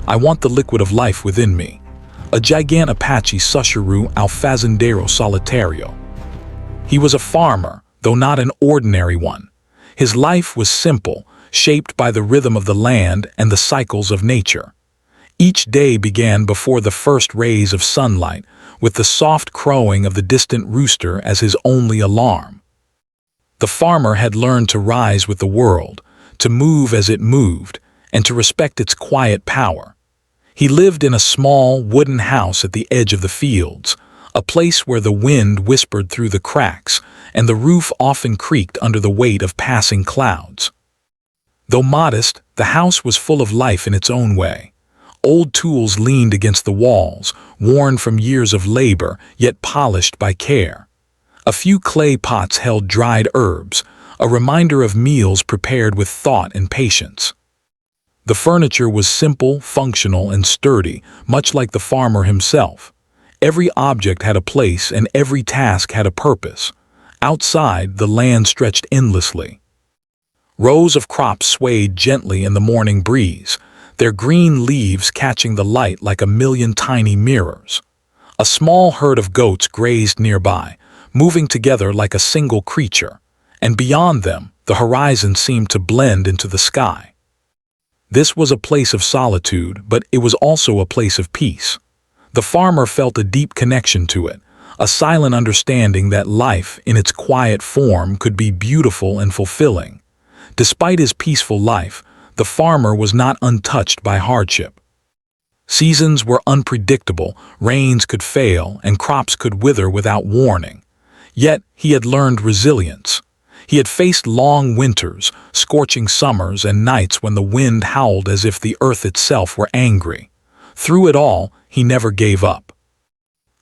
I want the liquid of life within me. A Gigante Apache Murmured alfazendero solitario. He was a farmer, though not an ordinary one. His life was simple, shaped by the rhythm of the land and the cycles of nature. Each day began before the first rays of sunlight, with the soft crowing of the distant rooster as his only alarm. The farmer had learned to rise with the world, to move as it moved, and to respect its quiet power. He lived in a small wooden house at the edge of the fields, a place where the wind whispered through the cracks and the roof often creaked under the weight of passing clouds. Though modest, the house was full of life in its own way. Old tools leaned against the walls, worn from years of labor, yet polished by care. A few clay pots held dried herbs, a reminder of meals prepared with thought and patience. The furniture was simple, functional, and sturdy, much like the farmer himself. Every object had a place and every task had a purpose. Outside, the land stretched endlessly. Rows of crops swayed gently in the morning breeze, their green leaves catching the light like a million tiny mirrors. A small herd of goats grazed nearby, moving together like a single creature, and beyond them, the horizon seemed to blend into the sky. This was a place of solitude, but it was also a place of peace. The farmer felt a deep connection to it, a silent understanding that life, in its quiet form, could be beautiful and fulfilling. Despite his peaceful life, the farmer was not untouched by hardship. Seasons were unpredictable, rains could fail, and crops could wither without warning. Yet he had learned resilience. He had faced long winters, scorching summers, and nights when the wind howled as if the earth itself were angry. Through it all, he never gave up.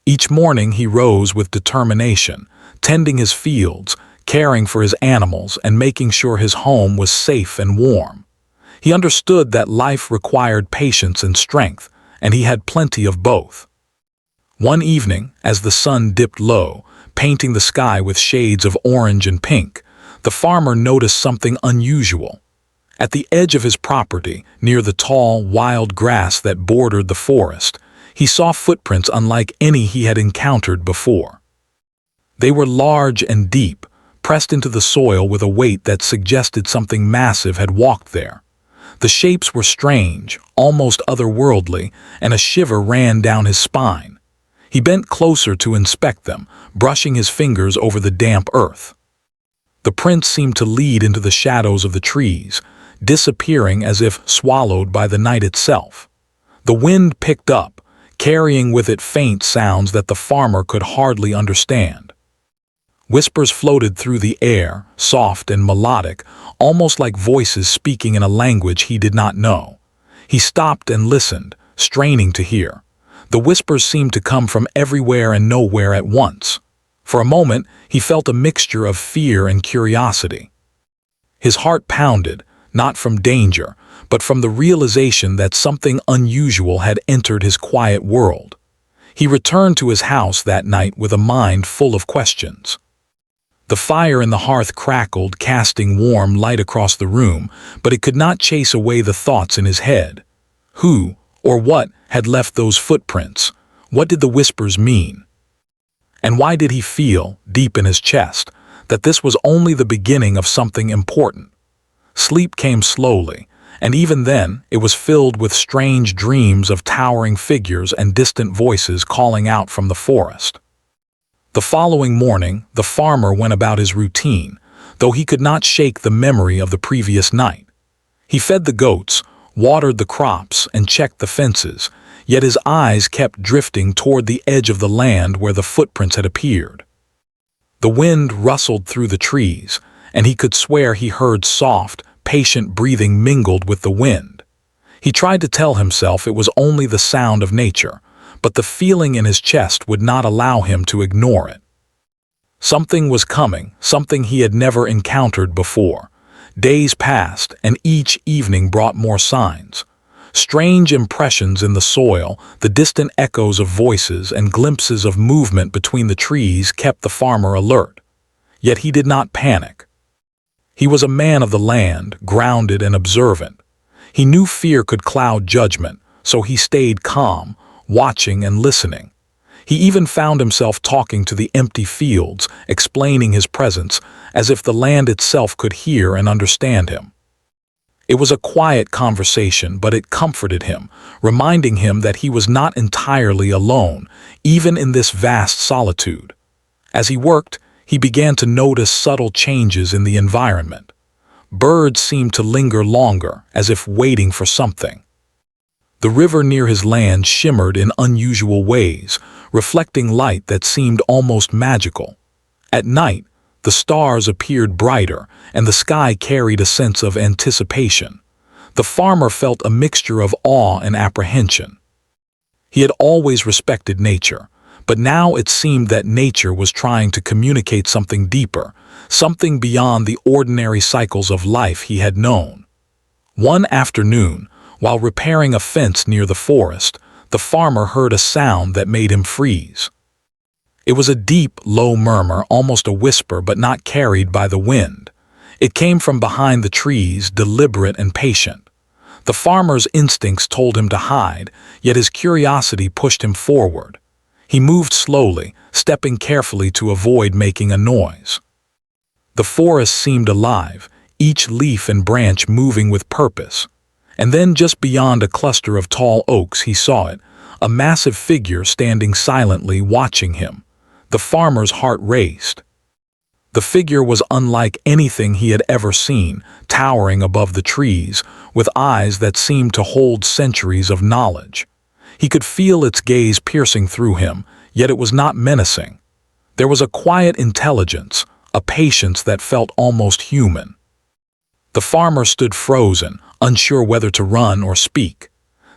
Each morning he rose with determination, tending his fields, caring for his animals, and making sure his home was safe and warm. He understood that life required patience and strength, and he had plenty of both. One evening, as the sun dipped low, painting the sky with shades of orange and pink, the farmer noticed something unusual. At the edge of his property, near the tall, wild grass that bordered the forest, he saw footprints unlike any he had encountered before. They were large and deep, pressed into the soil with a weight that suggested something massive had walked there. The shapes were strange, almost otherworldly, and a shiver ran down his spine. He bent closer to inspect them, brushing his fingers over the damp earth. The prints seemed to lead into the shadows of the trees, disappearing as if swallowed by the night itself. The wind picked up, carrying with it faint sounds that the farmer could hardly understand. Whispers floated through the air, soft and melodic, almost like voices speaking in a language he did not know. He stopped and listened, straining to hear. The whispers seemed to come from everywhere and nowhere at once. For a moment, he felt a mixture of fear and curiosity. His heart pounded, not from danger, but from the realization that something unusual had entered his quiet world. He returned to his house that night with a mind full of questions. The fire in the hearth crackled, casting warm light across the room, but it could not chase away the thoughts in his head. Who, or what, had left those footprints? What did the whispers mean? And why did he feel, deep in his chest, that this was only the beginning of something important? Sleep came slowly, and even then it was filled with strange dreams of towering figures and distant voices calling out from the forest. The following morning, the farmer went about his routine, though he could not shake the memory of the previous night. He fed the goats, watered the crops, and checked the fences, yet his eyes kept drifting toward the edge of the land where the footprints had appeared. The wind rustled through the trees, and he could swear he heard soft, patient breathing mingled with the wind. He tried to tell himself it was only the sound of nature, but the feeling in his chest would not allow him to ignore it. Something was coming, something he had never encountered before. Days passed, and each evening brought more signs. Strange impressions in the soil, the distant echoes of voices, and glimpses of movement between the trees kept the farmer alert. Yet he did not panic. He was a man of the land, grounded and observant. He knew fear could cloud judgment, so he stayed calm, watching and listening. He even found himself talking to the empty fields, explaining his presence, as if the land itself could hear and understand him. It was a quiet conversation, but it comforted him, reminding him that he was not entirely alone, even in this vast solitude. As he worked, he began to notice subtle changes in the environment. Birds seemed to linger longer, as if waiting for something. The river near his land shimmered in unusual ways, reflecting light that seemed almost magical. At night, the stars appeared brighter, and the sky carried a sense of anticipation. The farmer felt a mixture of awe and apprehension. He had always respected nature, but now it seemed that nature was trying to communicate something deeper, something beyond the ordinary cycles of life he had known. One afternoon, while repairing a fence near the forest, the farmer heard a sound that made him freeze. It was a deep, low murmur, almost a whisper, but not carried by the wind. It came from behind the trees, deliberate and patient. The farmer's instincts told him to hide, yet his curiosity pushed him forward. He moved slowly, stepping carefully to avoid making a noise. The forest seemed alive, each leaf and branch moving with purpose. And then just beyond a cluster of tall oaks he saw it, a massive figure standing silently watching him. The farmer's heart raced. The figure was unlike anything he had ever seen, towering above the trees, with eyes that seemed to hold centuries of knowledge. He could feel its gaze piercing through him, yet it was not menacing. There was a quiet intelligence, a patience that felt almost human. The farmer stood frozen, unsure whether to run or speak.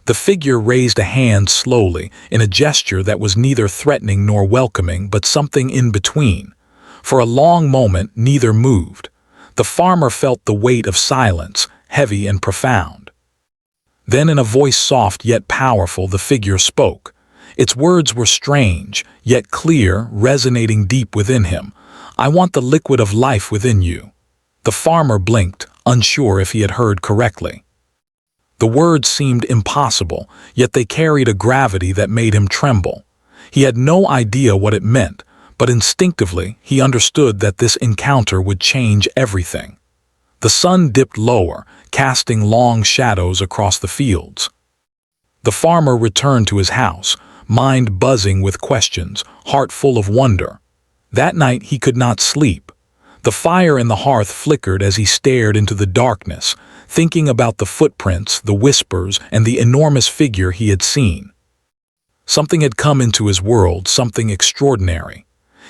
The figure raised a hand slowly, in a gesture that was neither threatening nor welcoming, but something in between. For a long moment, neither moved. The farmer felt the weight of silence, heavy and profound. Then, in a voice soft yet powerful, the figure spoke. Its words were strange, yet clear, resonating deep within him. "I want the liquid of life within you." The farmer blinked, unsure if he had heard correctly. The words seemed impossible, yet they carried a gravity that made him tremble. He had no idea what it meant, but instinctively he understood that this encounter would change everything. The sun dipped lower, casting long shadows across the fields. The farmer returned to his house, mind buzzing with questions, heart full of wonder. That night he could not sleep. The fire in the hearth flickered as he stared into the darkness, thinking about the footprints, the whispers, and the enormous figure he had seen. Something had come into his world, something extraordinary.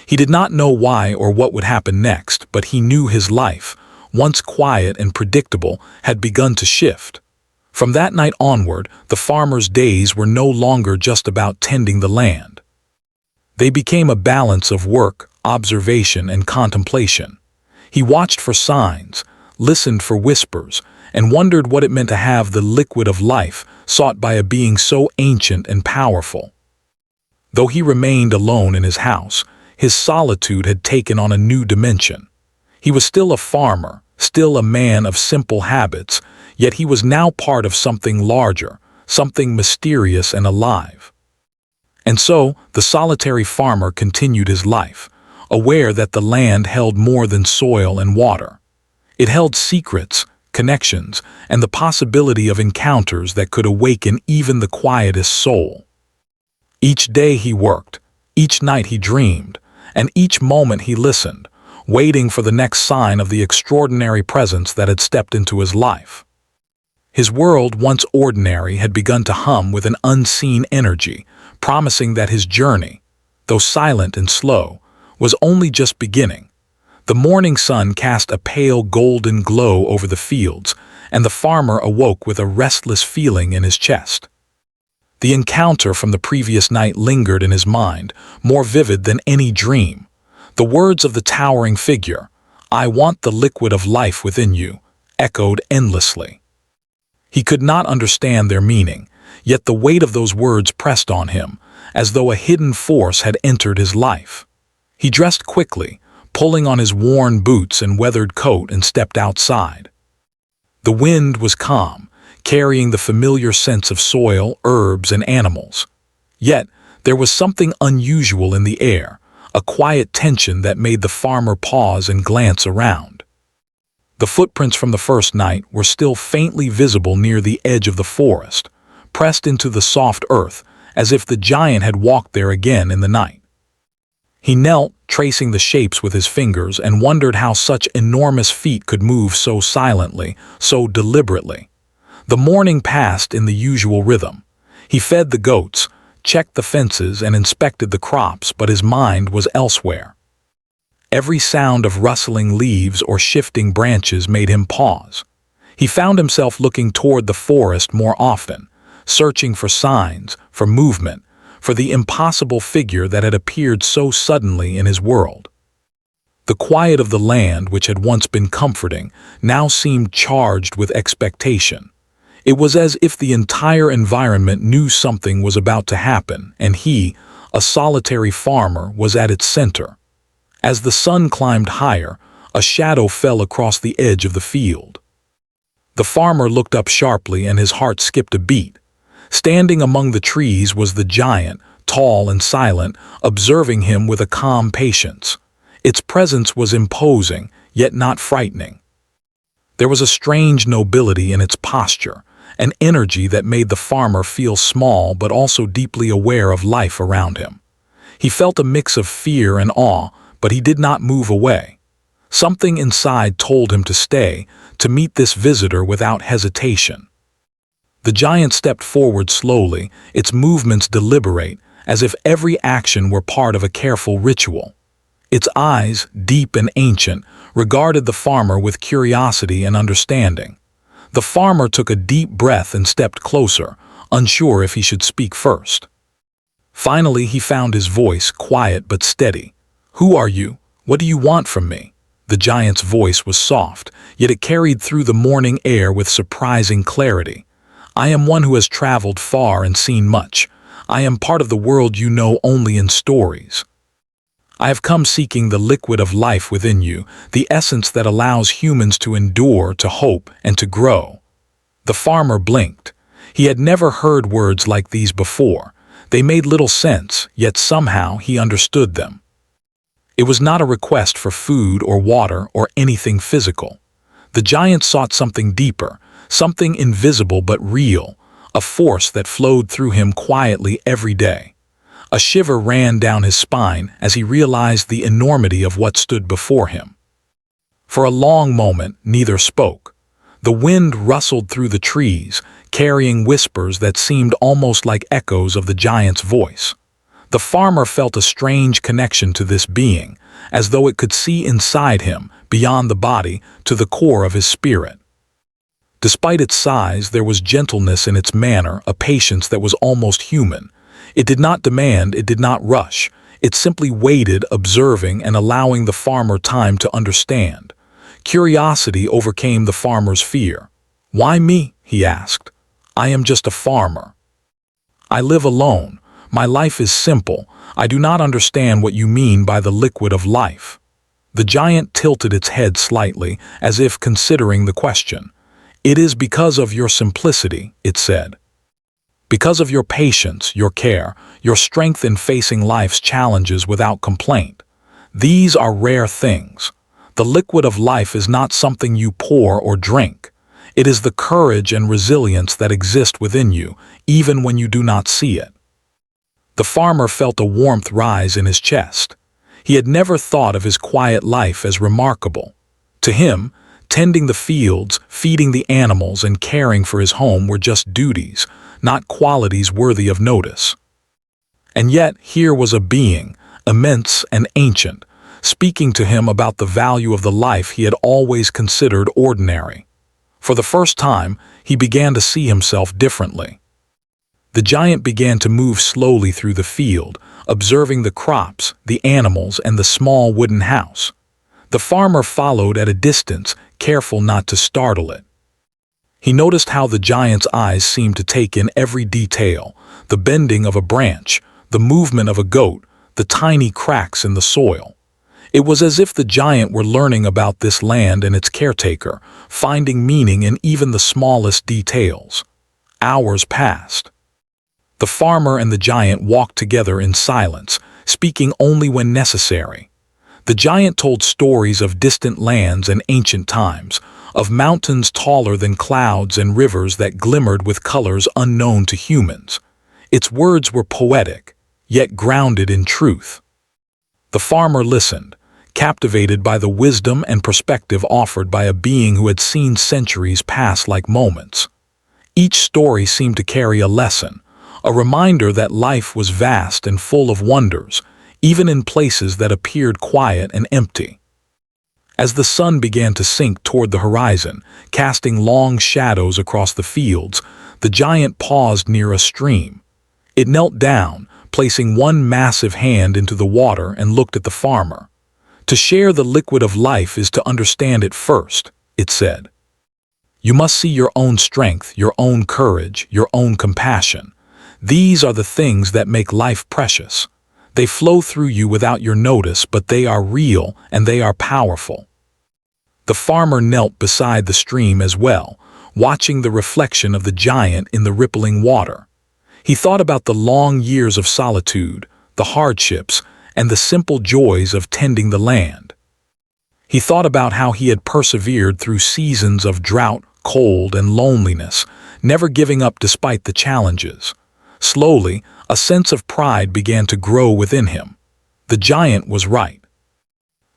He did not know why or what would happen next, but he knew his life, once quiet and predictable, had begun to shift. From that night onward, the farmer's days were no longer just about tending the land. They became a balance of work, observation, and contemplation. He watched for signs, listened for whispers, and wondered what it meant to have the liquid of life sought by a being so ancient and powerful. Though he remained alone in his house, his solitude had taken on a new dimension. He was still a farmer, still a man of simple habits, yet he was now part of something larger, something mysterious and alive. And so, the solitary farmer continued his life, aware that the land held more than soil and water. It held secrets, connections, and the possibility of encounters that could awaken even the quietest soul. Each day he worked, each night he dreamed, and each moment he listened, waiting for the next sign of the extraordinary presence that had stepped into his life. His world, once ordinary, had begun to hum with an unseen energy, promising that his journey, though silent and slow, was only just beginning. The morning sun cast a pale golden glow over the fields, and the farmer awoke with a restless feeling in his chest. The encounter from the previous night lingered in his mind, more vivid than any dream. The words of the towering figure, "I want the liquid of life within you," echoed endlessly. He could not understand their meaning, yet the weight of those words pressed on him, as though a hidden force had entered his life. He dressed quickly, pulling on his worn boots and weathered coat, and stepped outside. The wind was calm, carrying the familiar sense of soil, herbs, and animals. Yet, there was something unusual in the air, a quiet tension that made the farmer pause and glance around. The footprints from the first night were still faintly visible near the edge of the forest, pressed into the soft earth, as if the giant had walked there again in the night. He knelt, tracing the shapes with his fingers, and wondered how such enormous feet could move so silently, so deliberately. The morning passed in the usual rhythm. He fed the goats, checked the fences, and inspected the crops, but his mind was elsewhere. Every sound of rustling leaves or shifting branches made him pause. He found himself looking toward the forest more often, searching for signs, for movement, for the impossible figure that had appeared so suddenly in his world. The quiet of the land, which had once been comforting, now seemed charged with expectation. It was as if the entire environment knew something was about to happen, and he, a solitary farmer, was at its center. As the sun climbed higher, a shadow fell across the edge of the field. The farmer looked up sharply, and his heart skipped a beat. Standing among the trees was the giant, tall and silent, observing him with a calm patience. Its presence was imposing, yet not frightening. There was a strange nobility in its posture, an energy that made the farmer feel small but also deeply aware of life around him. He felt a mix of fear and awe, but he did not move away. Something inside told him to stay, to meet this visitor without hesitation. The giant stepped forward slowly, its movements deliberate, as if every action were part of a careful ritual. Its eyes, deep and ancient, regarded the farmer with curiosity and understanding. The farmer took a deep breath and stepped closer, unsure if he should speak first. Finally, he found his voice, quiet but steady. "Who are you? What do you want from me?" The giant's voice was soft, yet it carried through the morning air with surprising clarity. "I am one who has traveled far and seen much. I am part of the world you know only in stories. I have come seeking the liquid of life within you, the essence that allows humans to endure, to hope, and to grow." The farmer blinked. He had never heard words like these before. They made little sense, yet somehow he understood them. It was not a request for food or water or anything physical. The giant sought something deeper, something invisible but real, a force that flowed through him quietly every day. A shiver ran down his spine as he realized the enormity of what stood before him. For a long moment, neither spoke. The wind rustled through the trees, carrying whispers that seemed almost like echoes of the giant's voice. The farmer felt a strange connection to this being, as though it could see inside him, beyond the body, to the core of his spirit. Despite its size, there was gentleness in its manner, a patience that was almost human. It did not demand, it did not rush. It simply waited, observing and allowing the farmer time to understand. Curiosity overcame the farmer's fear. "Why me?" he asked. "I am just a farmer. I live alone. My life is simple. I do not understand what you mean by the liquid of life." The giant tilted its head slightly, as if considering the question. "It is because of your simplicity," it said. "Because of your patience, your care, your strength in facing life's challenges without complaint. These are rare things. The liquid of life is not something you pour or drink. It is the courage and resilience that exist within you, even when you do not see it." The farmer felt a warmth rise in his chest. He had never thought of his quiet life as remarkable. To him, tending the fields, feeding the animals, and caring for his home were just duties, not qualities worthy of notice. And yet, here was a being, immense and ancient, speaking to him about the value of the life he had always considered ordinary. For the first time, he began to see himself differently. The giant began to move slowly through the field, observing the crops, the animals, and the small wooden house. The farmer followed at a distance, careful not to startle it. He noticed how the giant's eyes seemed to take in every detail, the bending of a branch, the movement of a goat, the tiny cracks in the soil. It was as if the giant were learning about this land and its caretaker, finding meaning in even the smallest details. Hours passed. The farmer and the giant walked together in silence, speaking only when necessary. The giant told stories of distant lands and ancient times, of mountains taller than clouds and rivers that glimmered with colors unknown to humans. Its words were poetic, yet grounded in truth. The farmer listened, captivated by the wisdom and perspective offered by a being who had seen centuries pass like moments. Each story seemed to carry a lesson, a reminder that life was vast and full of wonders, even in places that appeared quiet and empty. As the sun began to sink toward the horizon, casting long shadows across the fields, the giant paused near a stream. It knelt down, placing one massive hand into the water and looked at the farmer. "To share the liquid of life is to understand it first," it said. "You must see your own strength, your own courage, your own compassion. These are the things that make life precious. They flow through you without your notice, but they are real and they are powerful." The farmer knelt beside the stream as well, watching the reflection of the giant in the rippling water. He thought about the long years of solitude, the hardships, and the simple joys of tending the land. He thought about how he had persevered through seasons of drought, cold, and loneliness, never giving up despite the challenges. Slowly, a sense of pride began to grow within him. The giant was right.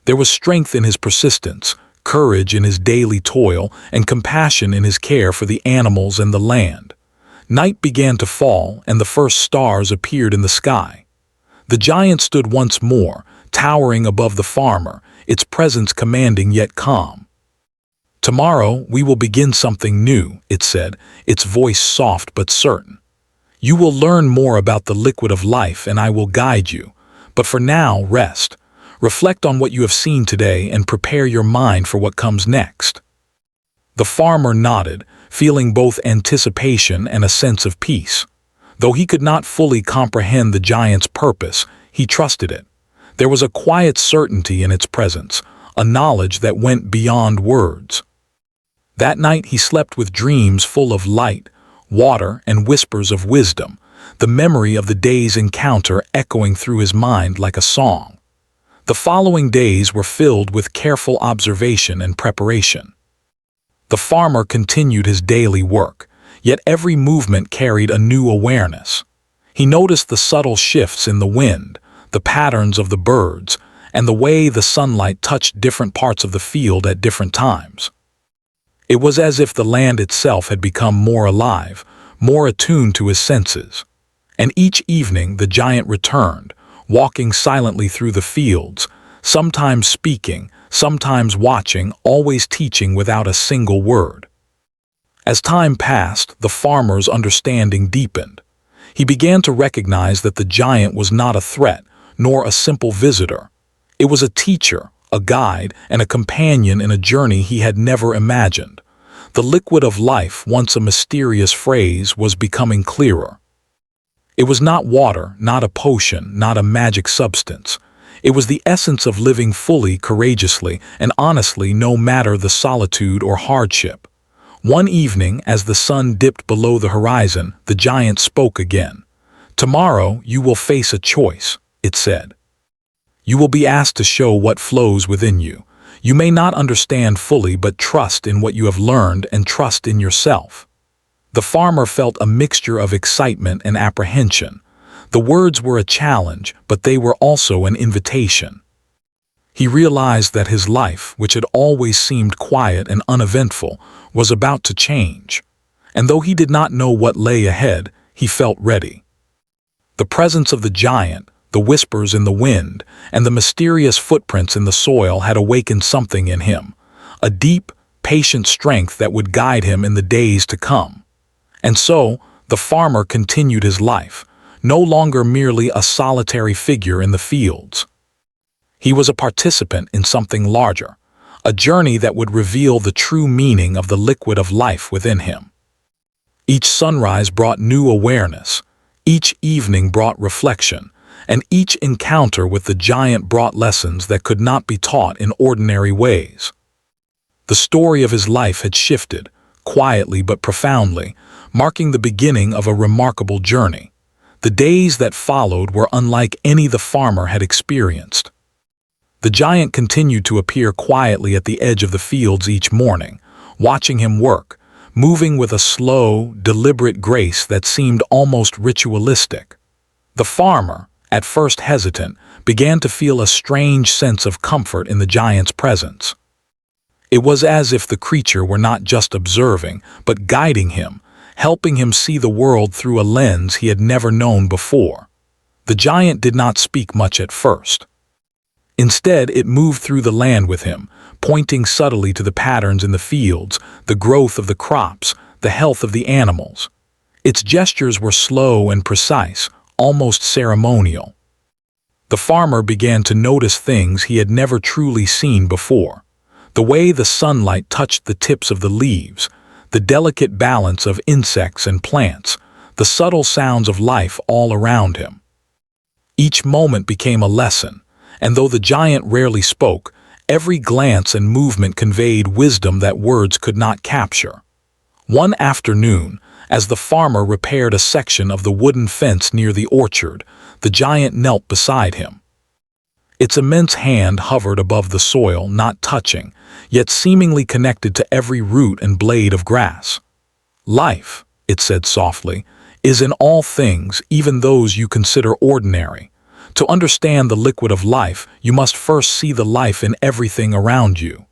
There was strength in his persistence, courage in his daily toil, and compassion in his care for the animals and the land. Night began to fall, and the first stars appeared in the sky. The giant stood once more, towering above the farmer, its presence commanding yet calm. "Tomorrow we will begin something new," it said, its voice soft but certain. "You will learn more about the liquid of life and I will guide you. But for now, rest. Reflect on what you have seen today and prepare your mind for what comes next." The farmer nodded, feeling both anticipation and a sense of peace. Though he could not fully comprehend the giant's purpose, he trusted it. There was a quiet certainty in its presence, a knowledge that went beyond words. That night he slept with dreams full of light, water, and whispers of wisdom, the memory of the day's encounter echoing through his mind like a song. The following days were filled with careful observation and preparation. The farmer continued his daily work, yet every movement carried a new awareness. He noticed the subtle shifts in the wind, the patterns of the birds, and the way the sunlight touched different parts of the field at different times. It was as if the land itself had become more alive, more attuned to his senses. And each evening the giant returned, walking silently through the fields, sometimes speaking, sometimes watching, always teaching without a single word. As time passed, the farmer's understanding deepened. He began to recognize that the giant was not a threat, nor a simple visitor. It was a teacher, a guide, and a companion in a journey he had never imagined. The liquid of life, once a mysterious phrase, was becoming clearer. It was not water, not a potion, not a magic substance. It was the essence of living fully, courageously, and honestly, no matter the solitude or hardship. One evening, as the sun dipped below the horizon, the giant spoke again. "Tomorrow you will face a choice," it said. "You will be asked to show what flows within you. You may not understand fully, but trust in what you have learned and trust in yourself." The farmer felt a mixture of excitement and apprehension. The words were a challenge, but they were also an invitation. He realized that his life, which had always seemed quiet and uneventful, was about to change. And though he did not know what lay ahead, he felt ready. The presence of the giant, the whispers in the wind, and the mysterious footprints in the soil had awakened something in him, a deep, patient strength that would guide him in the days to come. And so, the farmer continued his life, no longer merely a solitary figure in the fields. He was a participant in something larger, a journey that would reveal the true meaning of the liquid of life within him. Each sunrise brought new awareness, each evening brought reflection, and each encounter with the giant brought lessons that could not be taught in ordinary ways. The story of his life had shifted, quietly but profoundly, marking the beginning of a remarkable journey. The days that followed were unlike any the farmer had experienced. The giant continued to appear quietly at the edge of the fields each morning, watching him work, moving with a slow, deliberate grace that seemed almost ritualistic. The farmer, at first hesitant, began to feel a strange sense of comfort in the giant's presence. It was as if the creature were not just observing, but guiding him, helping him see the world through a lens he had never known before. The giant did not speak much at first. Instead, it moved through the land with him, pointing subtly to the patterns in the fields, the growth of the crops, the health of the animals. Its gestures were slow and precise, almost ceremonial. The farmer began to notice things he had never truly seen before. The way the sunlight touched the tips of the leaves, the delicate balance of insects and plants, the subtle sounds of life all around him. Each moment became a lesson, and though the giant rarely spoke, every glance and movement conveyed wisdom that words could not capture. One afternoon, as the farmer repaired a section of the wooden fence near the orchard, the giant knelt beside him. Its immense hand hovered above the soil, not touching, yet seemingly connected to every root and blade of grass. "Life," it said softly, "is in all things, even those you consider ordinary. To understand the liquid of life, you must first see the life in everything around you.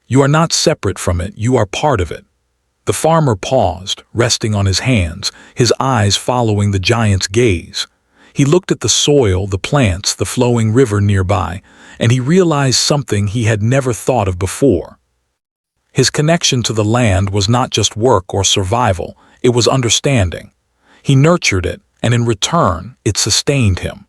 You are not separate from it, you are part of it." The farmer paused, resting on his hands, his eyes following the giant's gaze. He looked at the soil, the plants, the flowing river nearby, and he realized something he had never thought of before. His connection to the land was not just work or survival, it was understanding. He nurtured it, and in return, it sustained him.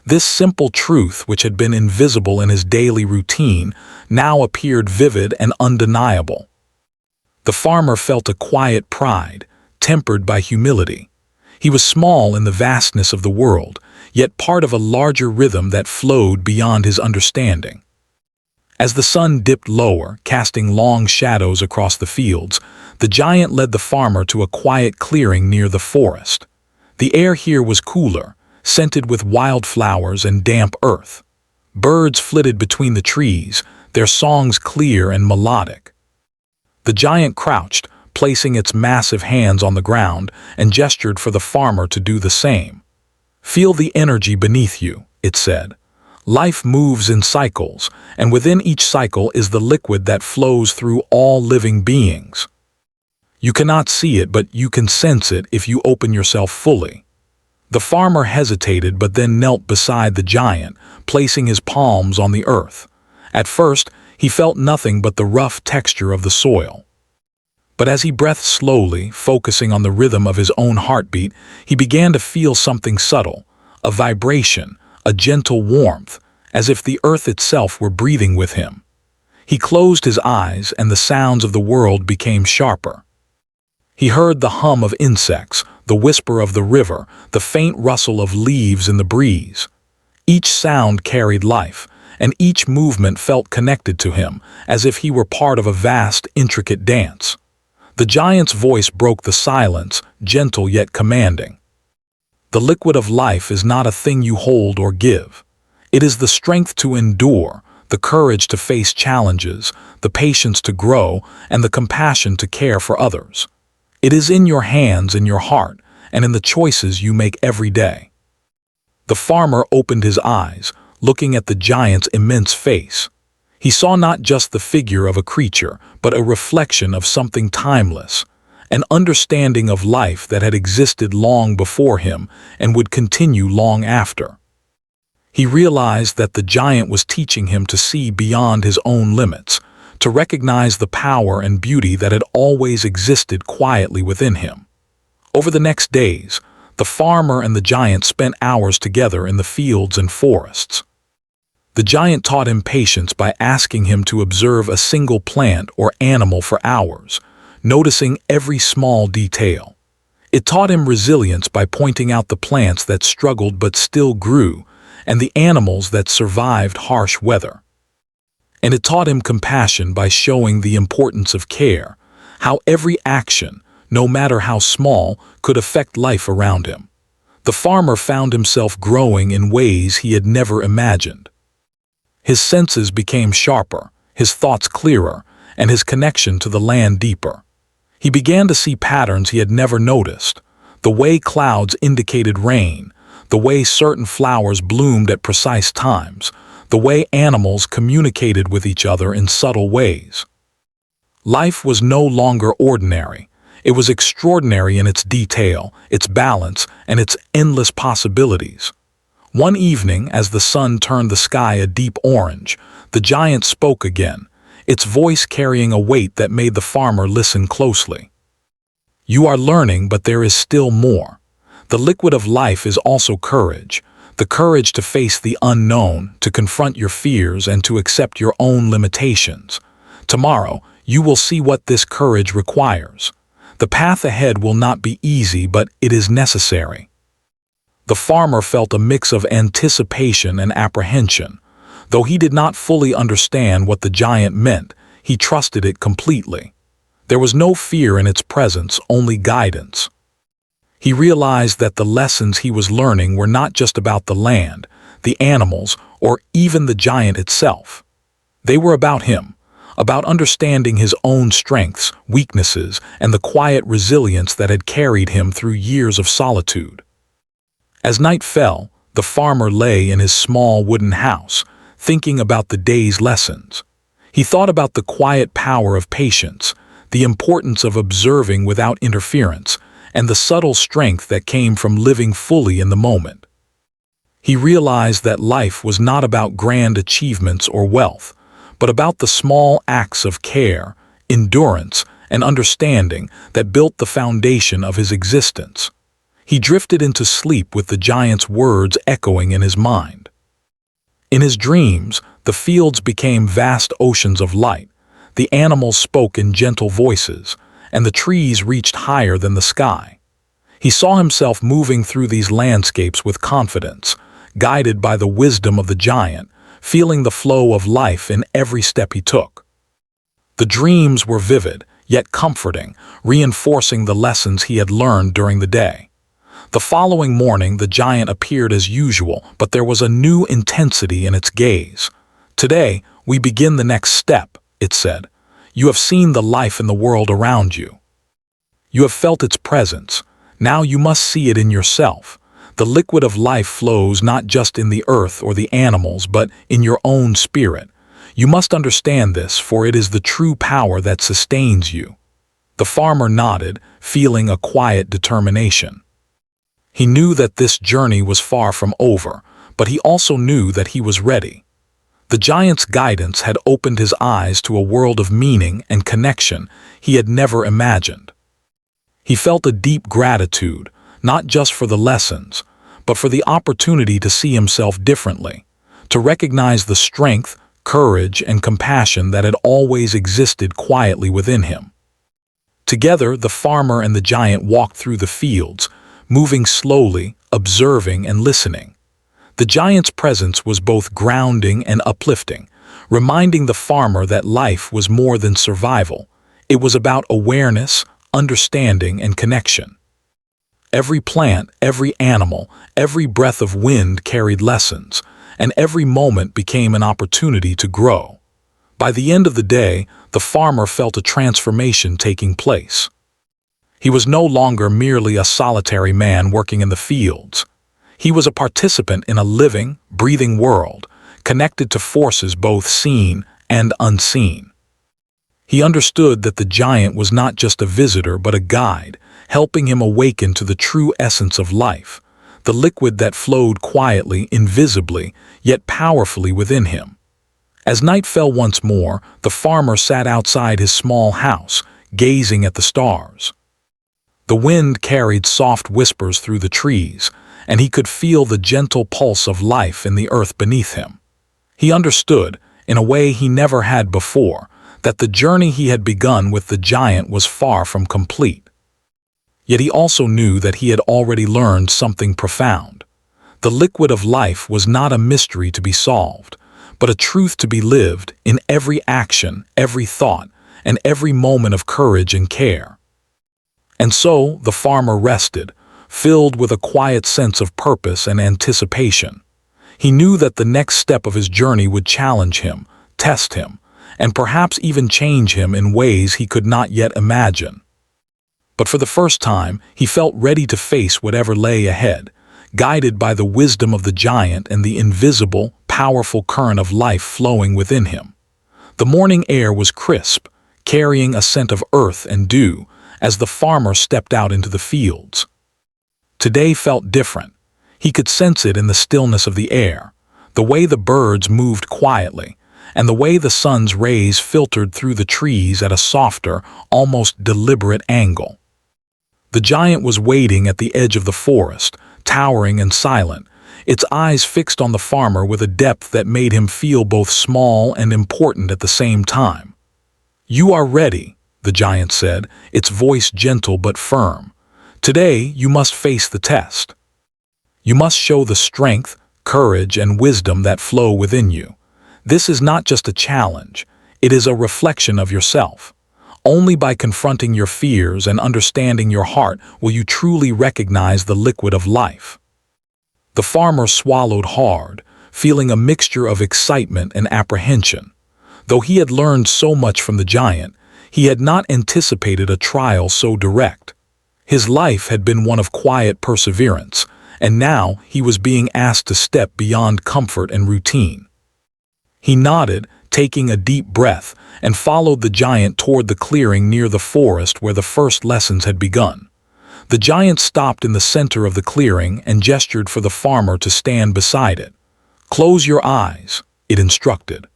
This simple truth, which had been invisible in his daily routine, now appeared vivid and undeniable. The farmer felt a quiet pride, tempered by humility. He was small in the vastness of the world, yet part of a larger rhythm that flowed beyond his understanding. As the sun dipped lower, casting long shadows across the fields, the giant led the farmer to a quiet clearing near the forest. The air here was cooler, scented with wildflowers and damp earth. Birds flitted between the trees, their songs clear and melodic. The giant crouched, placing its massive hands on the ground, and gestured for the farmer to do the same. "Feel the energy beneath you," it said. "Life moves in cycles, and within each cycle is the liquid that flows through all living beings. You cannot see it, but you can sense it if you open yourself fully." The farmer hesitated but then knelt beside the giant, placing his palms on the earth. At first, he felt nothing but the rough texture of the soil. But as he breathed slowly, focusing on the rhythm of his own heartbeat, he began to feel something subtle, a vibration, a gentle warmth, as if the earth itself were breathing with him. He closed his eyes, and the sounds of the world became sharper. He heard the hum of insects, the whisper of the river, the faint rustle of leaves in the breeze. Each sound carried life, and each movement felt connected to him, as if he were part of a vast, intricate dance. The giant's voice broke the silence, gentle yet commanding. "The liquid of life is not a thing you hold or give. It is the strength to endure, the courage to face challenges, the patience to grow, and the compassion to care for others. It is in your hands, in your heart, and in the choices you make every day." The farmer opened his eyes, looking at the giant's immense face. He saw not just the figure of a creature, but a reflection of something timeless, an understanding of life that had existed long before him and would continue long after. He realized that the giant was teaching him to see beyond his own limits, to recognize the power and beauty that had always existed quietly within him. Over the next days, the farmer and the giant spent hours together in the fields and forests. The giant taught him patience by asking him to observe a single plant or animal for hours, noticing every small detail. It taught him resilience by pointing out the plants that struggled but still grew, and the animals that survived harsh weather. And it taught him compassion by showing the importance of care, how every action, no matter how small, could affect life around him. The farmer found himself growing in ways he had never imagined. His senses became sharper, his thoughts clearer, and his connection to the land deeper. He began to see patterns he had never noticed, the way clouds indicated rain, the way certain flowers bloomed at precise times, the way animals communicated with each other in subtle ways. Life was no longer ordinary. It was extraordinary in its detail, its balance, and its endless possibilities. One evening, as the sun turned the sky a deep orange, the giant spoke again, its voice carrying a weight that made the farmer listen closely. "You are learning, but there is still more. The liquid of life is also courage, the courage to face the unknown, to confront your fears, and to accept your own limitations. Tomorrow, you will see what this courage requires. The path ahead will not be easy, but it is necessary." The farmer felt a mix of anticipation and apprehension. Though he did not fully understand what the giant meant, he trusted it completely. There was no fear in its presence, only guidance. He realized that the lessons he was learning were not just about the land, the animals, or even the giant itself. They were about him, about understanding his own strengths, weaknesses, and the quiet resilience that had carried him through years of solitude. As night fell, the farmer lay in his small wooden house, thinking about the day's lessons. He thought about the quiet power of patience, the importance of observing without interference, and the subtle strength that came from living fully in the moment. He realized that life was not about grand achievements or wealth, but about the small acts of care, endurance, and understanding that built the foundation of his existence. He drifted into sleep with the giant's words echoing in his mind. In his dreams, the fields became vast oceans of light, the animals spoke in gentle voices, and the trees reached higher than the sky. He saw himself moving through these landscapes with confidence, guided by the wisdom of the giant, feeling the flow of life in every step he took. The dreams were vivid, yet comforting, reinforcing the lessons he had learned during the day. The following morning, the giant appeared as usual, but there was a new intensity in its gaze. "Today, we begin the next step," it said. "You have seen the life in the world around you. You have felt its presence. Now you must see it in yourself. The liquid of life flows not just in the earth or the animals, but in your own spirit. You must understand this, for it is the true power that sustains you." The farmer nodded, feeling a quiet determination. He knew that this journey was far from over, but he also knew that he was ready. The giant's guidance had opened his eyes to a world of meaning and connection he had never imagined. He felt a deep gratitude, not just for the lessons, but for the opportunity to see himself differently, to recognize the strength, courage, and compassion that had always existed quietly within him. Together, the farmer and the giant walked through the fields, moving slowly, observing and listening. The giant's presence was both grounding and uplifting, reminding the farmer that life was more than survival. It was about awareness, understanding, and connection. Every plant, every animal, every breath of wind carried lessons, and every moment became an opportunity to grow. By the end of the day, the farmer felt a transformation taking place. He was no longer merely a solitary man working in the fields. He was a participant in a living, breathing world, connected to forces both seen and unseen. He understood that the giant was not just a visitor but a guide, helping him awaken to the true essence of life, the liquid that flowed quietly, invisibly, yet powerfully within him. As night fell once more, the farmer sat outside his small house, gazing at the stars. The wind carried soft whispers through the trees, and he could feel the gentle pulse of life in the earth beneath him. He understood, in a way he never had before, that the journey he had begun with the giant was far from complete. Yet he also knew that he had already learned something profound. The liquid of life was not a mystery to be solved, but a truth to be lived in every action, every thought, and every moment of courage and care. And so the farmer rested, filled with a quiet sense of purpose and anticipation. He knew that the next step of his journey would challenge him, test him, and perhaps even change him in ways he could not yet imagine. But for the first time, he felt ready to face whatever lay ahead, guided by the wisdom of the giant and the invisible, powerful current of life flowing within him. The morning air was crisp, carrying a scent of earth and dew, as the farmer stepped out into the fields. Today felt different. He could sense it in the stillness of the air, the way the birds moved quietly, and the way the sun's rays filtered through the trees at a softer, almost deliberate angle. The giant was waiting at the edge of the forest, towering and silent, its eyes fixed on the farmer with a depth that made him feel both small and important at the same time. "You are ready," the giant said, its voice gentle but firm. "Today you must face the test. You must show the strength, courage, and wisdom that flow within you. This is not just a challenge, it is a reflection of yourself. Only by confronting your fears and understanding your heart will you truly recognize the liquid of life." The farmer swallowed hard, feeling a mixture of excitement and apprehension. Though he had learned so much from the giant, he had not anticipated a trial so direct. His life had been one of quiet perseverance, and now he was being asked to step beyond comfort and routine. He nodded, taking a deep breath, and followed the giant toward the clearing near the forest where the first lessons had begun. The giant stopped in the center of the clearing and gestured for the farmer to stand beside it. "Close your eyes," it instructed.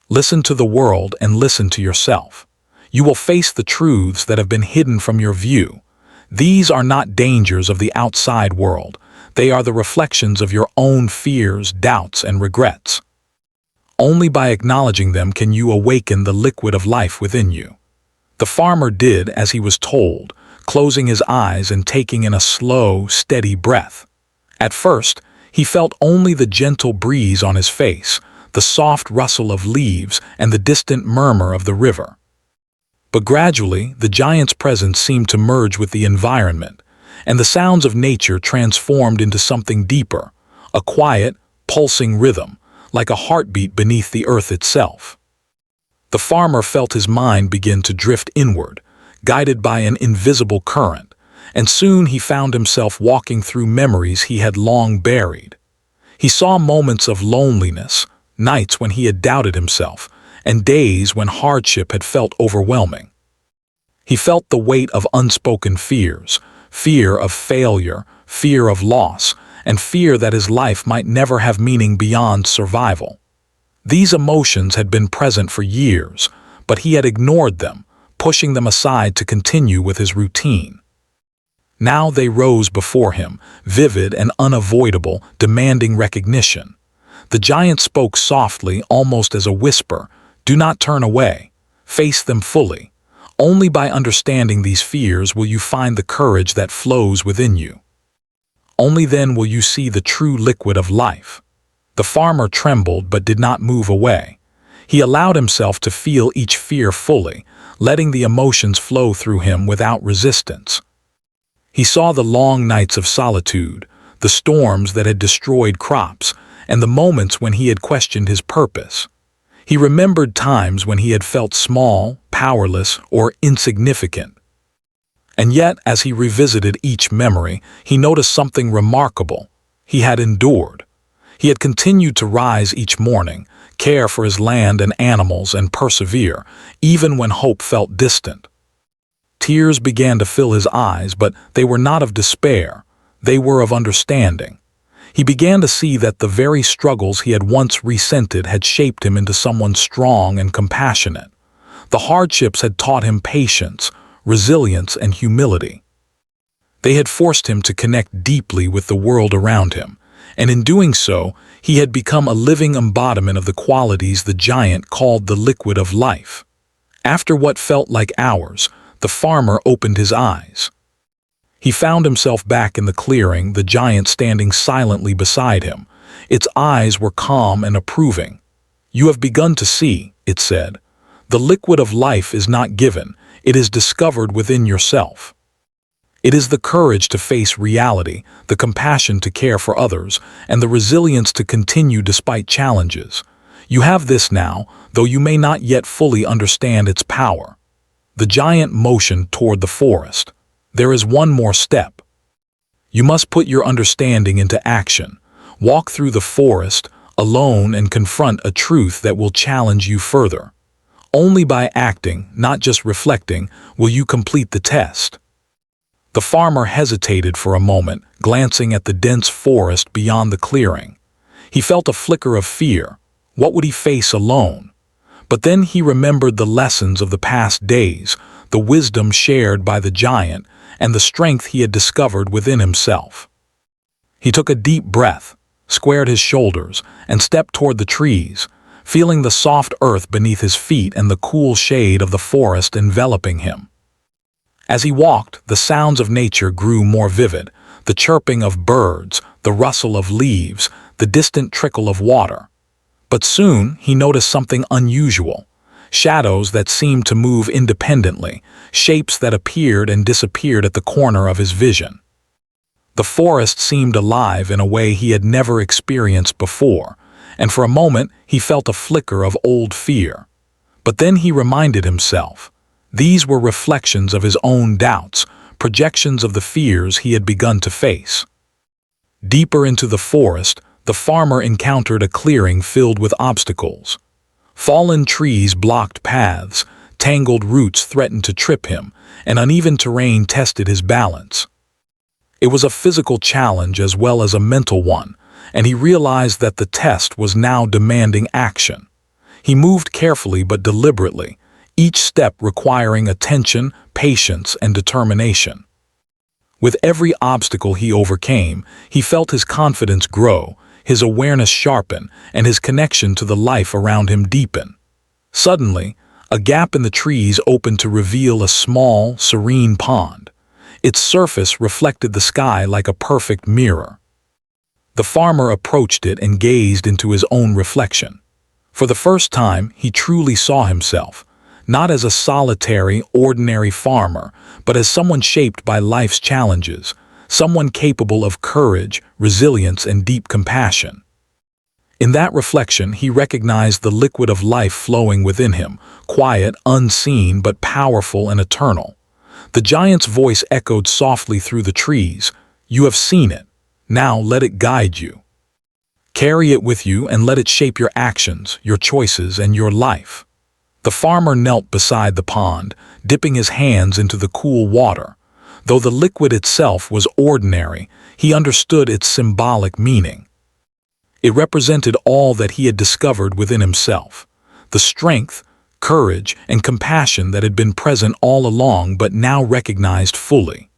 "Listen to the world and listen to yourself. You will face the truths that have been hidden from your view. These are not dangers of the outside world. They are the reflections of your own fears, doubts, and regrets. Only by acknowledging them can you awaken the liquid of life within you." The farmer did as he was told, closing his eyes and taking in a slow, steady breath. At first, he felt only the gentle breeze on his face, the soft rustle of leaves, and the distant murmur of the river. But gradually, the giant's presence seemed to merge with the environment, and the sounds of nature transformed into something deeper, a quiet, pulsing rhythm, like a heartbeat beneath the earth itself. The farmer felt his mind begin to drift inward, guided by an invisible current, and soon he found himself walking through memories he had long buried. He saw moments of loneliness, nights when he had doubted himself, and days when hardship had felt overwhelming. He felt the weight of unspoken fears, fear of failure, fear of loss, and fear that his life might never have meaning beyond survival. These emotions had been present for years, but he had ignored them, pushing them aside to continue with his routine. Now they rose before him, vivid and unavoidable, demanding recognition. The giant spoke softly, almost as a whisper, "Do not turn away. Face them fully. Only by understanding these fears will you find the courage that flows within you. Only then will you see the true liquid of life." The farmer trembled but did not move away. He allowed himself to feel each fear fully, letting the emotions flow through him without resistance. He saw the long nights of solitude, the storms that had destroyed crops, and the moments when he had questioned his purpose. He remembered times when he had felt small, powerless, or insignificant. And yet, as he revisited each memory, he noticed something remarkable. He had endured. He had continued to rise each morning, care for his land and animals, and persevere, even when hope felt distant. Tears began to fill his eyes, but they were not of despair. They were of understanding. He began to see that the very struggles he had once resented had shaped him into someone strong and compassionate. The hardships had taught him patience, resilience, and humility. They had forced him to connect deeply with the world around him, and in doing so, he had become a living embodiment of the qualities the giant called the liquid of life. After what felt like hours, the farmer opened his eyes. He found himself back in the clearing, the giant standing silently beside him. Its eyes were calm and approving. "You have begun to see," it said. "The liquid of life is not given, it is discovered within yourself. It is the courage to face reality, the compassion to care for others, and the resilience to continue despite challenges. You have this now, though you may not yet fully understand its power." The giant motioned toward the forest. "There is one more step. You must put your understanding into action. Walk through the forest, alone, and confront a truth that will challenge you further. Only by acting, not just reflecting, will you complete the test." The farmer hesitated for a moment, glancing at the dense forest beyond the clearing. He felt a flicker of fear. What would he face alone? But then he remembered the lessons of the past days, the wisdom shared by the giant, and the strength he had discovered within himself. He took a deep breath, squared his shoulders, and stepped toward the trees, feeling the soft earth beneath his feet and the cool shade of the forest enveloping him. As he walked, the sounds of nature grew more vivid, the chirping of birds, the rustle of leaves, the distant trickle of water. But soon he noticed something unusual. Shadows that seemed to move independently, shapes that appeared and disappeared at the corner of his vision. The forest seemed alive in a way he had never experienced before, and for a moment he felt a flicker of old fear. But then he reminded himself. These were reflections of his own doubts, projections of the fears he had begun to face. Deeper into the forest, the farmer encountered a clearing filled with obstacles. Fallen trees blocked paths, tangled roots threatened to trip him, and uneven terrain tested his balance. It was a physical challenge as well as a mental one, and he realized that the test was now demanding action. He moved carefully but deliberately, each step requiring attention, patience, and determination. With every obstacle he overcame, he felt his confidence grow, his awareness sharpen, and his connection to the life around him deepen. Suddenly, a gap in the trees opened to reveal a small, serene pond. Its surface reflected the sky like a perfect mirror. The farmer approached it and gazed into his own reflection. For the first time, he truly saw himself, not as a solitary, ordinary farmer, but as someone shaped by life's challenges, someone capable of courage, resilience, and deep compassion. In that reflection, he recognized the liquid of life flowing within him, quiet, unseen, but powerful and eternal. The giant's voice echoed softly through the trees. "You have seen it. Now let it guide you. Carry it with you and let it shape your actions, your choices, and your life." The farmer knelt beside the pond, dipping his hands into the cool water. Though the liquid itself was ordinary, he understood its symbolic meaning. It represented all that he had discovered within himself, the strength, courage, and compassion that had been present all along but now recognized fully.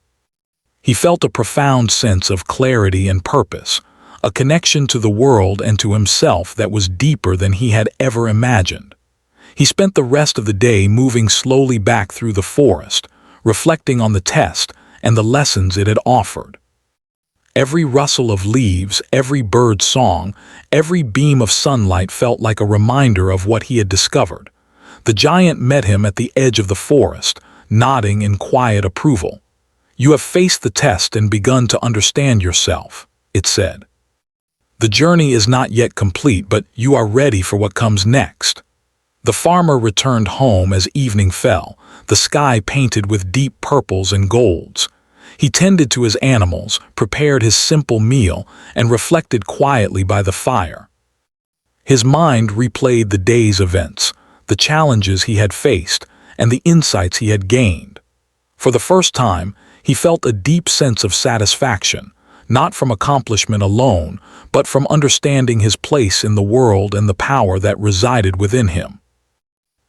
He felt a profound sense of clarity and purpose, a connection to the world and to himself that was deeper than he had ever imagined. He spent the rest of the day moving slowly back through the forest, reflecting on the test and the lessons it had offered. Every rustle of leaves, every bird's song, every beam of sunlight felt like a reminder of what he had discovered. The giant met him at the edge of the forest, nodding in quiet approval. "You have faced the test and begun to understand yourself," it said. "The journey is not yet complete, but you are ready for what comes next." The farmer returned home as evening fell, the sky painted with deep purples and golds. He tended to his animals, prepared his simple meal, and reflected quietly by the fire. His mind replayed the day's events, the challenges he had faced, and the insights he had gained. For the first time, he felt a deep sense of satisfaction, not from accomplishment alone, but from understanding his place in the world and the power that resided within him.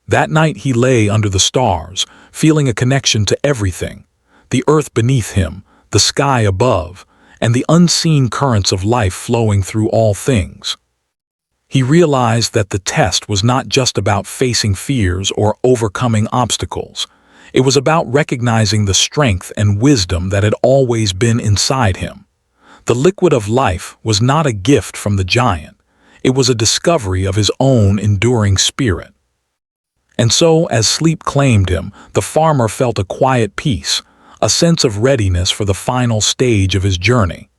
That night he lay under the stars, feeling a connection to everything, the earth beneath him, the sky above, and the unseen currents of life flowing through all things. He realized that the test was not just about facing fears or overcoming obstacles. It was about recognizing the strength and wisdom that had always been inside him. The liquid of life was not a gift from the giant. It was a discovery of his own enduring spirit. And so, as sleep claimed him, the farmer felt a quiet peace, a sense of readiness for the final stage of his journey.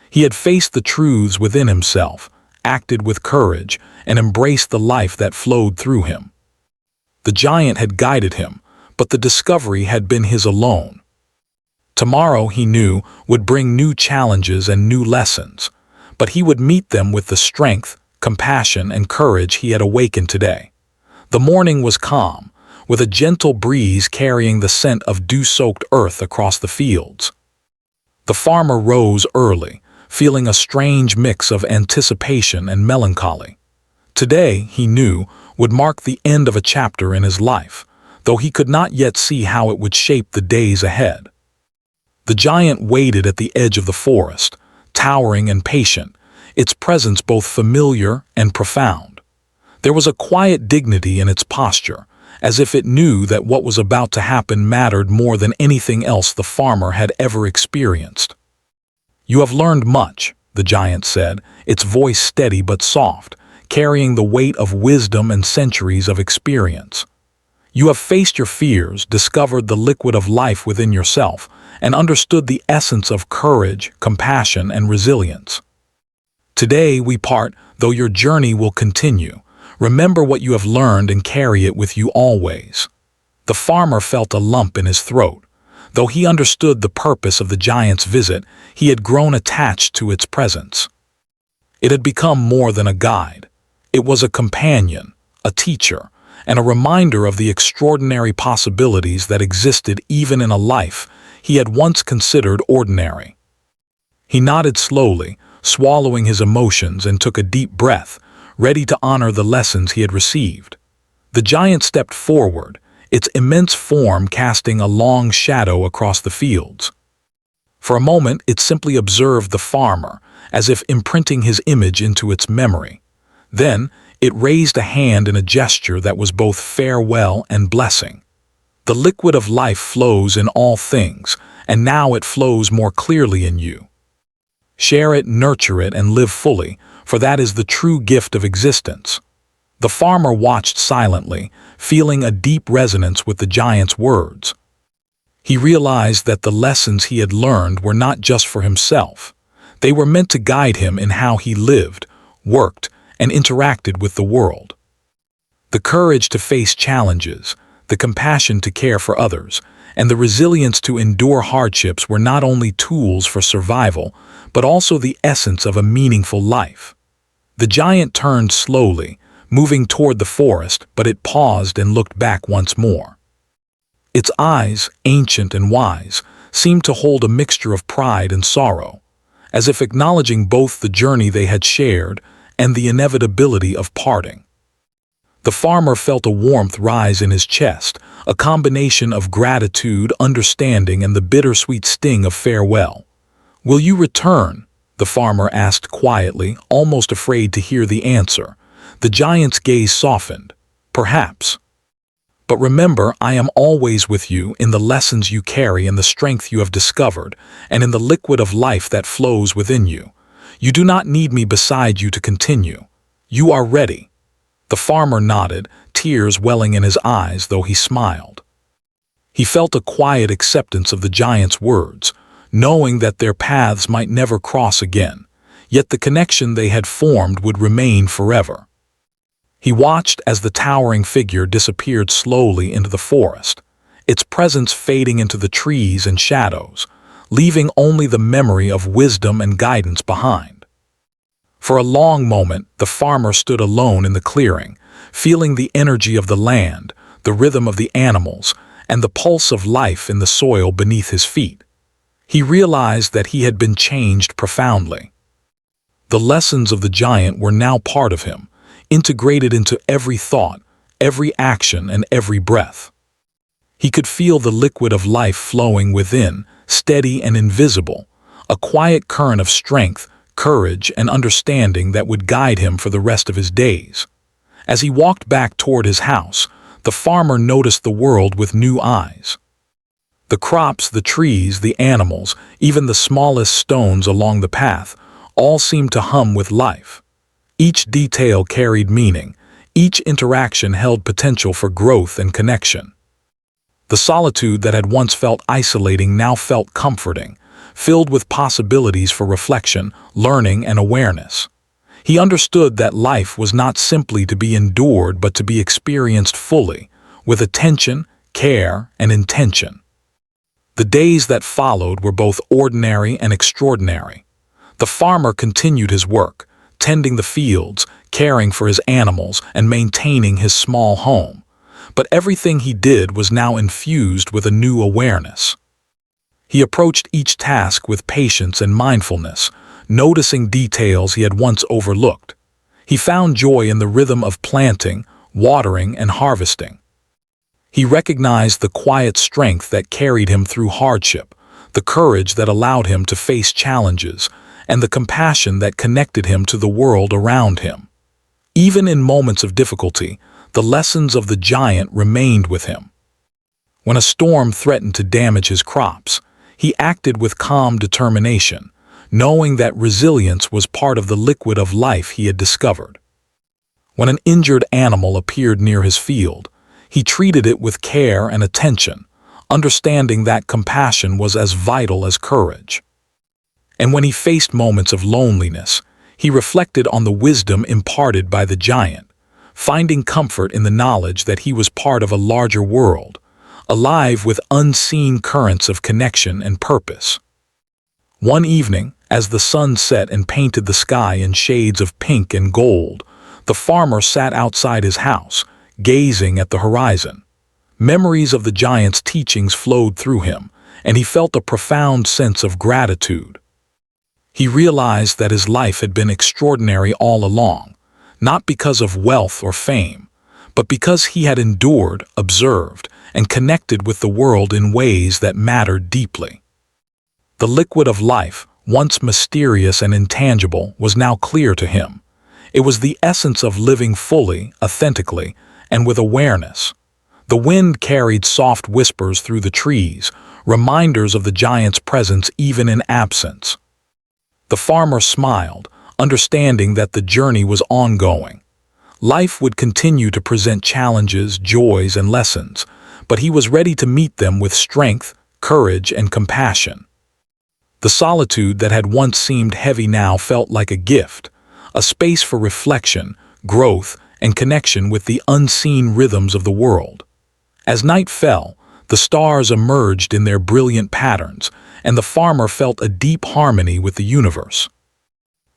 He had faced the truths within himself, acted with courage, and embraced the life that flowed through him. The giant had guided him, but the discovery had been his alone. Tomorrow, he knew, would bring new challenges and new lessons, but he would meet them with the strength, compassion, and courage he had awakened today. The morning was calm, with a gentle breeze carrying the scent of dew-soaked earth across the fields. The farmer rose early, feeling a strange mix of anticipation and melancholy. Today, he knew, would mark the end of a chapter in his life, though he could not yet see how it would shape the days ahead. The giant waited at the edge of the forest, towering and patient, its presence both familiar and profound. There was a quiet dignity in its posture, as if it knew that what was about to happen mattered more than anything else the farmer had ever experienced. "You have learned much," the giant said, its voice steady but soft, carrying the weight of wisdom and centuries of experience. "You have faced your fears, discovered the liquid of life within yourself, and understood the essence of courage, compassion, and resilience. Today we part, though your journey will continue. Remember what you have learned and carry it with you always." The farmer felt a lump in his throat. Though he understood the purpose of the giant's visit, he had grown attached to its presence. It had become more than a guide. It was a companion, a teacher, and a reminder of the extraordinary possibilities that existed even in a life he had once considered ordinary. He nodded slowly, swallowing his emotions, and took a deep breath, ready to honor the lessons he had received. The giant stepped forward, its immense form casting a long shadow across the fields. For a moment, it simply observed the farmer, as if imprinting his image into its memory. Then, it raised a hand in a gesture that was both farewell and blessing. The liquid of life flows in all things, and now it flows more clearly in you. Share it, nurture it, and live fully, for that is the true gift of existence. The farmer watched silently, feeling a deep resonance with the giant's words. He realized that the lessons he had learned were not just for himself. They were meant to guide him in how he lived, worked, and interacted with the world. The courage to face challenges, the compassion to care for others, and the resilience to endure hardships were not only tools for survival, but also the essence of a meaningful life. The giant turned slowly, moving toward the forest, but it paused and looked back once more. Its eyes, ancient and wise, seemed to hold a mixture of pride and sorrow, as if acknowledging both the journey they had shared and the inevitability of parting. The farmer felt a warmth rise in his chest, a combination of gratitude, understanding, and the bittersweet sting of farewell. "Will you return?" the farmer asked quietly, almost afraid to hear the answer. The giant's gaze softened. "Perhaps. But remember, I am always with you in the lessons you carry and the strength you have discovered, and in the liquid of life that flows within you. You do not need me beside you to continue. You are ready." The farmer nodded, tears welling in his eyes, though he smiled. He felt a quiet acceptance of the giant's words, knowing that their paths might never cross again, yet the connection they had formed would remain forever. He watched as the towering figure disappeared slowly into the forest, its presence fading into the trees and shadows, leaving only the memory of wisdom and guidance behind. For a long moment, the farmer stood alone in the clearing, feeling the energy of the land, the rhythm of the animals, and the pulse of life in the soil beneath his feet. He realized that he had been changed profoundly. The lessons of the giant were now part of him, integrated into every thought, every action, and every breath. He could feel the liquid of life flowing within, steady and invisible, a quiet current of strength, courage, and understanding that would guide him for the rest of his days. As he walked back toward his house, the farmer noticed the world with new eyes. The crops, the trees, the animals, even the smallest stones along the path, all seemed to hum with life. Each detail carried meaning. Each interaction held potential for growth and connection. The solitude that had once felt isolating now felt comforting, filled with possibilities for reflection, learning, and awareness. He understood that life was not simply to be endured but to be experienced fully, with attention, care, and intention. The days that followed were both ordinary and extraordinary. The farmer continued his work, tending the fields, caring for his animals, and maintaining his small home. But everything he did was now infused with a new awareness. He approached each task with patience and mindfulness, noticing details he had once overlooked. He found joy in the rhythm of planting, watering, and harvesting. He recognized the quiet strength that carried him through hardship, the courage that allowed him to face challenges, and the compassion that connected him to the world around him. Even in moments of difficulty, the lessons of the giant remained with him. When a storm threatened to damage his crops, he acted with calm determination, knowing that resilience was part of the liquid of life he had discovered. When an injured animal appeared near his field, he treated it with care and attention, understanding that compassion was as vital as courage. And when he faced moments of loneliness, he reflected on the wisdom imparted by the giant, finding comfort in the knowledge that he was part of a larger world, alive with unseen currents of connection and purpose. One evening, as the sun set and painted the sky in shades of pink and gold, the farmer sat outside his house, gazing at the horizon. Memories of the giant's teachings flowed through him, and he felt a profound sense of gratitude. He realized that his life had been extraordinary all along, not because of wealth or fame, but because he had endured, observed, and connected with the world in ways that mattered deeply. The liquid of life, once mysterious and intangible, was now clear to him. It was the essence of living fully, authentically, and with awareness. The wind carried soft whispers through the trees, reminders of the giant's presence even in absence. The farmer smiled, understanding that the journey was ongoing. Life would continue to present challenges, joys, and lessons, but he was ready to meet them with strength, courage, and compassion. The solitude that had once seemed heavy now felt like a gift, a space for reflection, growth, and connection with the unseen rhythms of the world. As night fell, the stars emerged in their brilliant patterns, and the farmer felt a deep harmony with the universe.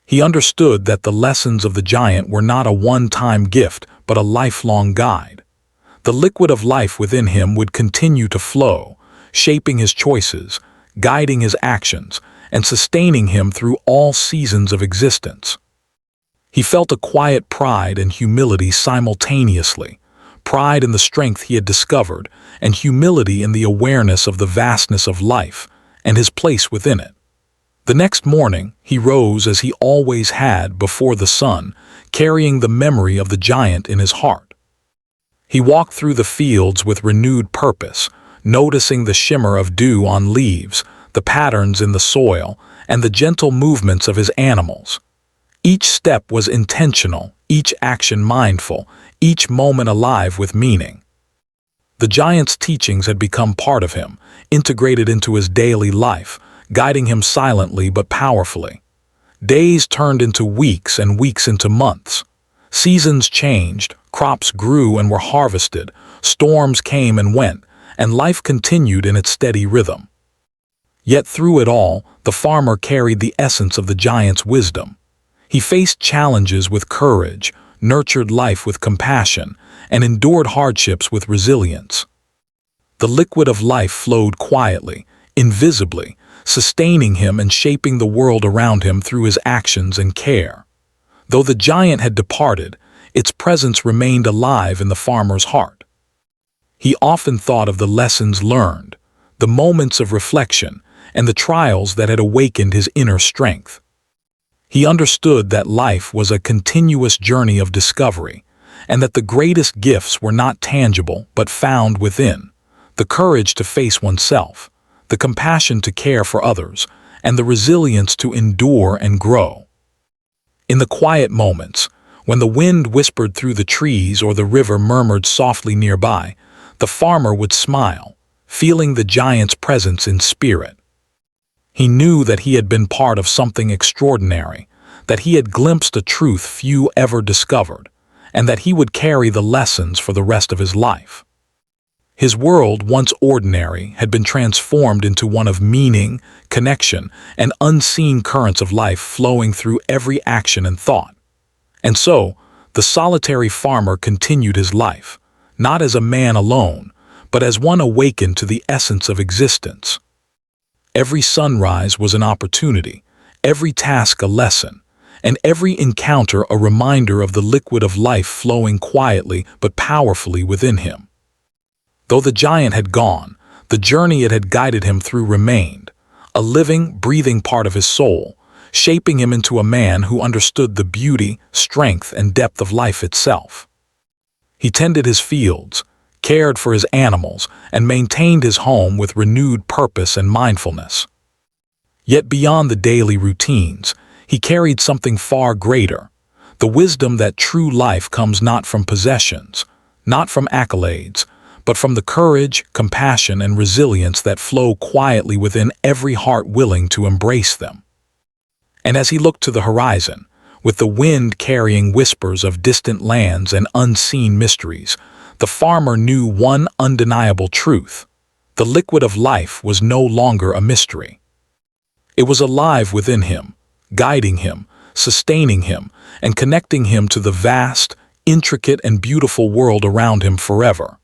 He understood that the lessons of the giant were not a one-time gift, but a lifelong guide. The liquid of life within him would continue to flow, shaping his choices, guiding his actions, and sustaining him through all seasons of existence. He felt a quiet pride and humility simultaneously, pride in the strength he had discovered, and humility in the awareness of the vastness of life and his place within it. The next morning, he rose as he always had before the sun, carrying the memory of the giant in his heart. He walked through the fields with renewed purpose, noticing the shimmer of dew on leaves, the patterns in the soil, and the gentle movements of his animals. Each step was intentional, each action mindful, each moment alive with meaning. The giant's teachings had become part of him, integrated into his daily life, guiding him silently but powerfully. Days turned into weeks and weeks into months. Seasons changed, crops grew and were harvested, storms came and went, and life continued in its steady rhythm. Yet through it all, the farmer carried the essence of the giant's wisdom. He faced challenges with courage, nurtured life with compassion, and endured hardships with resilience. The liquid of life flowed quietly, invisibly, sustaining him and shaping the world around him through his actions and care. Though the giant had departed, its presence remained alive in the farmer's heart. He often thought of the lessons learned, the moments of reflection, and the trials that had awakened his inner strength. He understood that life was a continuous journey of discovery, and that the greatest gifts were not tangible but found within, the courage to face oneself, the compassion to care for others, and the resilience to endure and grow. In the quiet moments, when the wind whispered through the trees or the river murmured softly nearby, the farmer would smile, feeling the giant's presence in spirit. He knew that he had been part of something extraordinary, that he had glimpsed a truth few ever discovered, and that he would carry the lessons for the rest of his life. His world, once ordinary, had been transformed into one of meaning, connection, and unseen currents of life flowing through every action and thought. And so, the solitary farmer continued his life, not as a man alone, but as one awakened to the essence of existence. Every sunrise was an opportunity, every task a lesson, and every encounter a reminder of the liquid of life flowing quietly but powerfully within him. Though the giant had gone, the journey it had guided him through remained, a living, breathing part of his soul, shaping him into a man who understood the beauty, strength, and depth of life itself. He tended his fields, cared for his animals, and maintained his home with renewed purpose and mindfulness. Yet beyond the daily routines, he carried something far greater, the wisdom that true life comes not from possessions, not from accolades, but from the courage, compassion, and resilience that flow quietly within every heart willing to embrace them. And as he looked to the horizon, with the wind carrying whispers of distant lands and unseen mysteries, the farmer knew one undeniable truth: the liquid of life was no longer a mystery. It was alive within him, guiding him, sustaining him, and connecting him to the vast, intricate, and beautiful world around him forever.